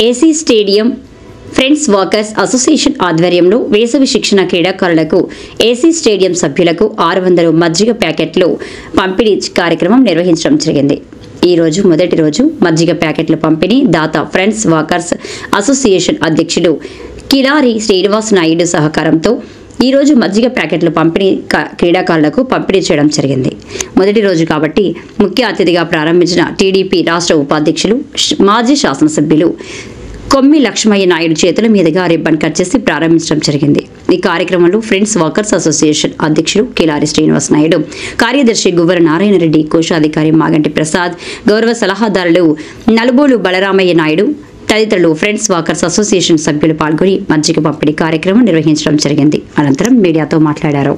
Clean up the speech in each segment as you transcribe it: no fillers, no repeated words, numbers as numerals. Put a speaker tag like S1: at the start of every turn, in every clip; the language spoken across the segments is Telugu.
S1: AC stadium friends walkers association ఆధ్వర్యంలో వేసవి శిక్షణ క్రీడాకారులకు ఏసీ స్టేడియం సభ్యులకు 600 మజ్జిగ ప్యాకెట్లు పంపిణీ కార్యక్రమం నిర్వహించడం జరిగింది. ఈ రోజు మొదటి రోజు మజ్జిగ ప్యాకెట్ల పంపిణీ దాత ఫ్రెండ్స్ వాకర్స్ అసోసియేషన్ అధ్యక్షుడు కిలారి శ్రీనివాస్ నాయుడు సహకారంతో ఈ రోజు మజ్జిగ ప్యాకెట్లు పంపిణీ క్రీడాకారులకు పంపిణీ చేయడం జరిగింది. మొదటి రోజు కాబట్టి ముఖ్య అతిథిగా ప్రారంభించిన టీడీపీ రాష్ట్ర ఉపాధ్యక్షులు మాజీ శాసనసభ్యులు కొమ్మి లక్ష్మయ్య నాయుడు చేతుల మీదుగా రిబ్బన్ కట్ చేసి ప్రారంభించడం జరిగింది. ఈ కార్యక్రమంలో ఫ్రెండ్స్ వాకర్స్ అసోసియేషన్ అధ్యక్షులు కిలారి శ్రీనివాస్ నాయుడు, కార్యదర్శి గువ్వర నారాయణ రెడ్డి, కోశాధికారి మాగంటి ప్రసాద్, గౌరవ సలహాదారులు నలుబోలు బలరామయ్య నాయుడు తదితరులు ఫ్రెండ్స్ వాకర్స్ అసోసియేషన్ సభ్యులు పాల్గొని మజ్జిగ పంపిణీ కార్యక్రమం నిర్వహించడం జరిగింది. అనంతరం మీడియాతో మాట్లాడారు.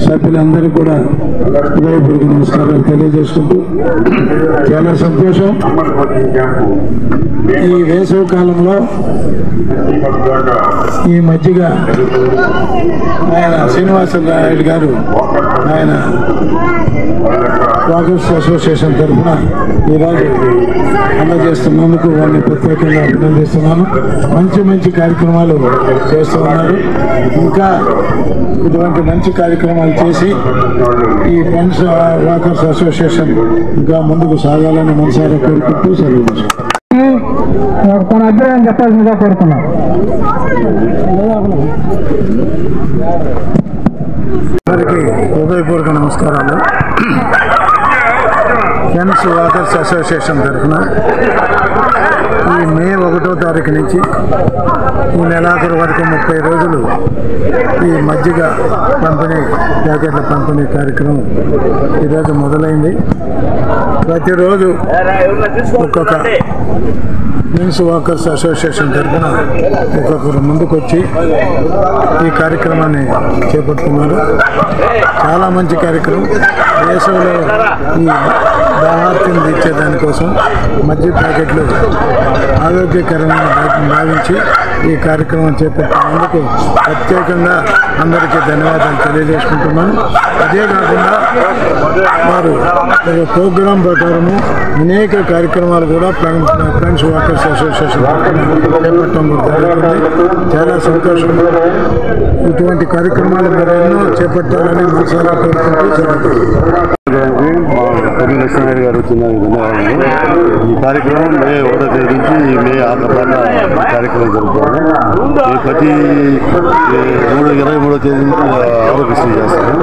S2: సభ్యులందరూ కూడా హృదయపూర్వక నమస్కారాలు తెలియజేసుకుంటూ చాలా సంతోషం. ఈ వేసవి కాలంలో ఈ మధ్యగా ఆయన శ్రీనివాసరాయుడు గారు ఆయన వాకర్స్ అసోసియేషన్ తరఫున ఈరోజు అందజేస్తున్నందుకు వారిని ప్రత్యేకంగా అభినందిస్తున్నాను. మంచి కార్యక్రమాలు చేస్తూ ఉన్నారు. ఇంకా ఇటువంటి మంచి కార్యక్రమాలు చేసి ఈ ఫ్రెండ్స్ వాకర్స్ అసోసియేషన్ ఇంకా ముందుకు సాగాలని మనసారా కోరుకుంటూ సెలవు.
S3: తన అభిప్రాయం చెప్పాల్సిందిగా కోరుతున్నాం.
S2: అందరికీ హృదయపూర్వక నమస్కారాలు. ఫ్రెండ్స్ వాకర్స్ అసోసియేషన్ తరఫున ఈ మే 1వ తారీఖు నుంచి ఈ నెలాఖరు వరకు 30 రోజులు ఈ మజ్జిగ పంపిణీ ప్యాకెట్ల పంపిణీ కార్యక్రమం ఈరోజు మొదలైంది. ప్రతిరోజు ఒక్కొక్క ఫ్రెండ్స్ వాకర్స్ అసోసియేషన్ తరఫున ఒక్కొక్కరు ముందుకొచ్చి ఈ కార్యక్రమాన్ని చేపడుతున్నారు. చాలా మంచి కార్యక్రమం. దేశంలో ఈ దాహార్తిని తీర్చేదానికోసం మజ్జిగ ప్యాకెట్లు ఆరోగ్యకరమైన భావించి ఈ కార్యక్రమం చేపట్టినందుకు ప్రత్యేకంగా అందరికీ ధన్యవాదాలు తెలియజేసుకుంటున్నాను. అదే కాకుండా వారు ప్రోగ్రాం ప్రకారము అనేక కార్యక్రమాలు కూడా ఫ్రెండ్స్ వాకర్స్ అసోసియేషన్ చేపట్టడం జరుగుతుంది. చాలా సంతోషం. ఇటువంటి కార్యక్రమాలు మరెన్నో చేపట్టాలని మనసారా కోరుకుంటూ
S4: కొమ్మి లక్ష్మయ్య గారు వచ్చిన ధన్యవాదాలు. ఈ కార్యక్రమం మే 1వ తేదీ నుంచి మే 6 దాకా కార్యక్రమం జరుగుతుంది. ప్రతి 23వ తేదీ ఆరోగ్యశ్రీ చేస్తాము.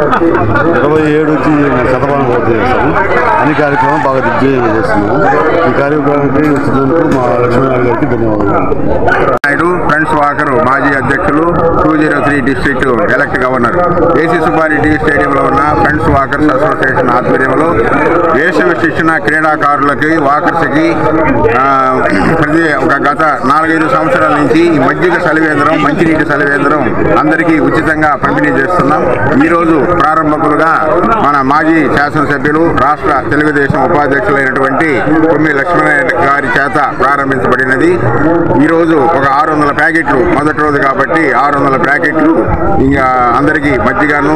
S4: 27 నుంచి శతమానం పూర్తి చేస్తాము. అన్ని కార్యక్రమం బాగా దిగ్విజయంగా చేస్తున్నాము. ఈ కార్యక్రమానికి వచ్చినందుకు మా లక్ష్మయ్య గారికి ధన్యవాదాలు.
S5: నాయుడు ఫ్రెండ్స్ వాకర్ మాజీ అధ్యక్షులు 203 district elect governor AC Subbareddy స్టేడియంలో ఉన్న ఫ్రెండ్స్ వాకర్స్ అసోసియేషన్ ఆధ్వర్యంలో వేసవి శిక్షణ క్రీడాకారులకి వాకర్స్కి గత 4-5 సంవత్సరాల నుంచి ఈ మజ్జిగ సలివేంద్రం, మంచినీటి సలివేంద్రం అందరికీ ఉచితంగా పంపిణీ చేస్తున్నాం. ఈరోజు ప్రారంభకులుగా మన మాజీ శాసనసభ్యులు రాష్ట్ర తెలుగుదేశం ఉపాధ్యక్షులైనటువంటి కొమ్మి లక్ష్మయ్య గారి చేత ప్రారంభించబడినది. ఈరోజు ఒక 600 ప్యాకెట్లు రేపు మొదటి రోజు కాబట్టి 600 ప్యాకెట్లు ఇంకా అందరికీ మజ్జిగను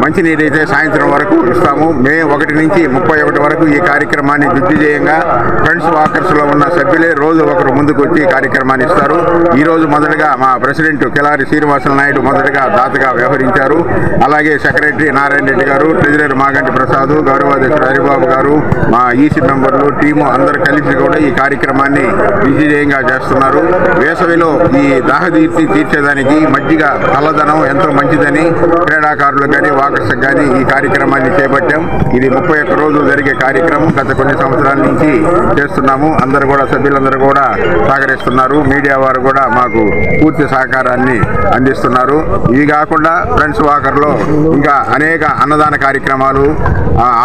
S5: మంచినీరు అయితే సాయంత్రం వరకు ఇస్తాము. మే 1 నుంచి 31 వరకు ఈ కార్యక్రమాన్ని దిగ్విజయంగా ఫ్రెండ్స్ వాకర్స్లో ఉన్న సభ్యులే రోజు ఒకరు ముందుకు వచ్చి ఈ కార్యక్రమాన్ని ఇస్తారు. ఈ రోజు మొదటగా మా ప్రెసిడెంట్ కిలారి శ్రీనివాస నాయుడు మొదటగా దాతగా వ్యవహరించారు. అలాగే సెక్రటరీ నారాయణ రెడ్డి గారు, ట్రెజరర్ మాగంటి ప్రసాద్, గౌరవాధ్యక్షుడు హరిబాబు గారు, మా ఈసీ మెంబర్లు టీము అందరు కలిసి కూడా ఈ కార్యక్రమాన్ని దిగ్విజయంగా చేస్తున్నారు. వేసవిలో ఈ దాహదీప్తి తీర్చేదానికి మజ్జిగ చల్లదనం ఎంతో మంచిదని క్రీడాకారులకు కానీ వాకర్స్కి కానీ ఈ కార్యక్రమాన్ని చేపట్టాం. ఇది 31 రోజులు జరిగే కార్యక్రమం. గత కొన్ని సంవత్సరాల నుంచి చేస్తున్నాము. అందరూ కూడా సభ్యులందరూ కూడా సహకరిస్తున్నారు. మీడియా వారు కూడా మాకు పూర్తి సహకారాన్ని అందిస్తున్నారు. ఇవి కాకుండా ఫ్రెండ్స్ వాకర్లో ఇంకా అనేక అన్నదాన కార్యక్రమాలు,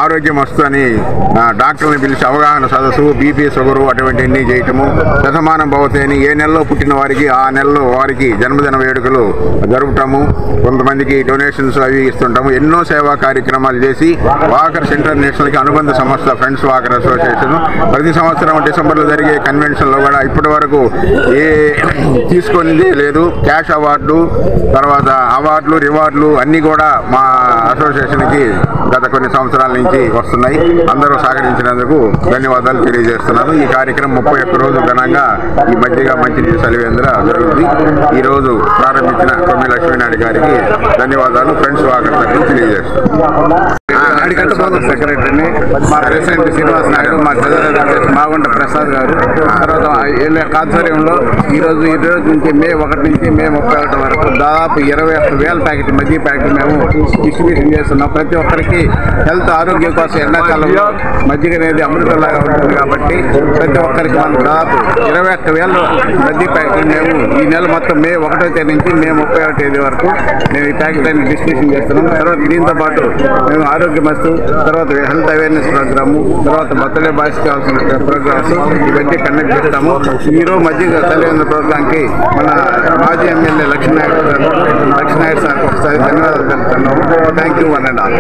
S5: ఆరోగ్యం వస్తు అని డాక్టర్ని పిలిచి అవగాహన సదస్సు, బీపీ షుగరు అటువంటివన్నీ చేయటము, శతమానం భవతి అని ఏ నెలలో పుట్టిన వారికి ఆ నెలలో వారికి జన్మదిన వేడుకలు జరుపుతాము. కొంతమందికి డొనేషన్స్ అవి ఇస్తుంటాము. ఎన్నో సేవా కార్యక్రమాలు చేసి వాకర్స్ ఇంటర్నేషనల్కి అనుబంధ సంస్థ ఫ్రెండ్స్ వాకర్ అసోసియేషన్ ప్రతి సంవత్సరం డిసెంబర్లో జరిగే కన్వెన్షన్లో కూడా ఇప్పటి వరకు ఏ తీసుకునేది లేదు. క్యాష్ అవార్డు, తర్వాత అవార్డులు, రివార్డులు అన్నీ కూడా మా అసోసియేషన్కి గత కొన్ని సంవత్సరాల నుంచి వస్తున్నాయి. అందరూ సహకరించినందుకు ధన్యవాదాలు తెలియజేస్తున్నాను. ఈ కార్యక్రమం 31 రోజు ఘనంగా ఈ మజ్జిగ మంచినీటి చలివేంద్ర జరుగుతుంది. ఈ రోజు ప్రారంభించిన కొమ్మి లక్ష్మీనాయుడు గారికి ధన్యవాదాలు ఫ్రెండ్స్ వాకర్ తరఫున తెలియజేస్తున్నాను. సెక్రటరీని మా ప్రెసిడెంట్ శ్రీనివాస నాయుడు, మా ట్రెజరర్ మాగుంట ప్రసాద్ గారు, తర్వాత వీళ్ళ ఆధ్వర్యంలో ఈ రోజు నుంచి మే 1 నుంచి మే 31 వరకు దాదాపు 21,000 ప్యాకెట్ మజ్జిగ ప్యాకెట్ మేము డిస్ట్రిబ్యూషన్ చేస్తున్నాం. ప్రతి ఒక్కరికి హెల్త్ ఆరోగ్యం కోసం ఎండాకాలంలో మజ్జిగ అనేది అమృతంలాగా ఉంటుంది కాబట్టి ప్రతి ఒక్కరికి మనం దాదాపు 21,000 మజ్జిగ ప్యాకెట్లు మేము ఈ నెల మొత్తం మే 1వ తేదీ నుంచి మే 31వ తేదీ వరకు మేము ఈ ప్యాకెట్ అన్ని డిస్ట్రిబ్యూషన్ చేస్తున్నాం. తర్వాత దీంతో పాటు మేము ఆరోగ్య మస్తు, తర్వాత హెల్త్ అవేర్నెస్ ప్రోగ్రాము, తర్వాత బర్త్డే బాయ్స్ కావాల్సిన ప్రోగ్రామ్స్ ఇవన్నీ కండక్ట్ చేస్తాము. ఈరోజు మజ్జిగ చలివేంద్ర ప్రోగ్రాంకి మన మాజీ ఎమ్మెల్యే లక్ష్మీనాయుడు సార్కి ఒకసారి ధన్యవాదాలు తెలుపుతున్నాము. Thank you one and all.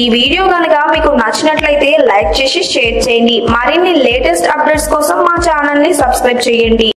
S6: ఈ వీడియో కనుక మీకు నచ్చినట్లయితే లైక్ చేసి షేర్ చేయండి. మరిన్ని లేటెస్ట్ అప్డేట్స్ కోసం మా ఛానల్ ని సబ్స్క్రైబ్ చేయండి.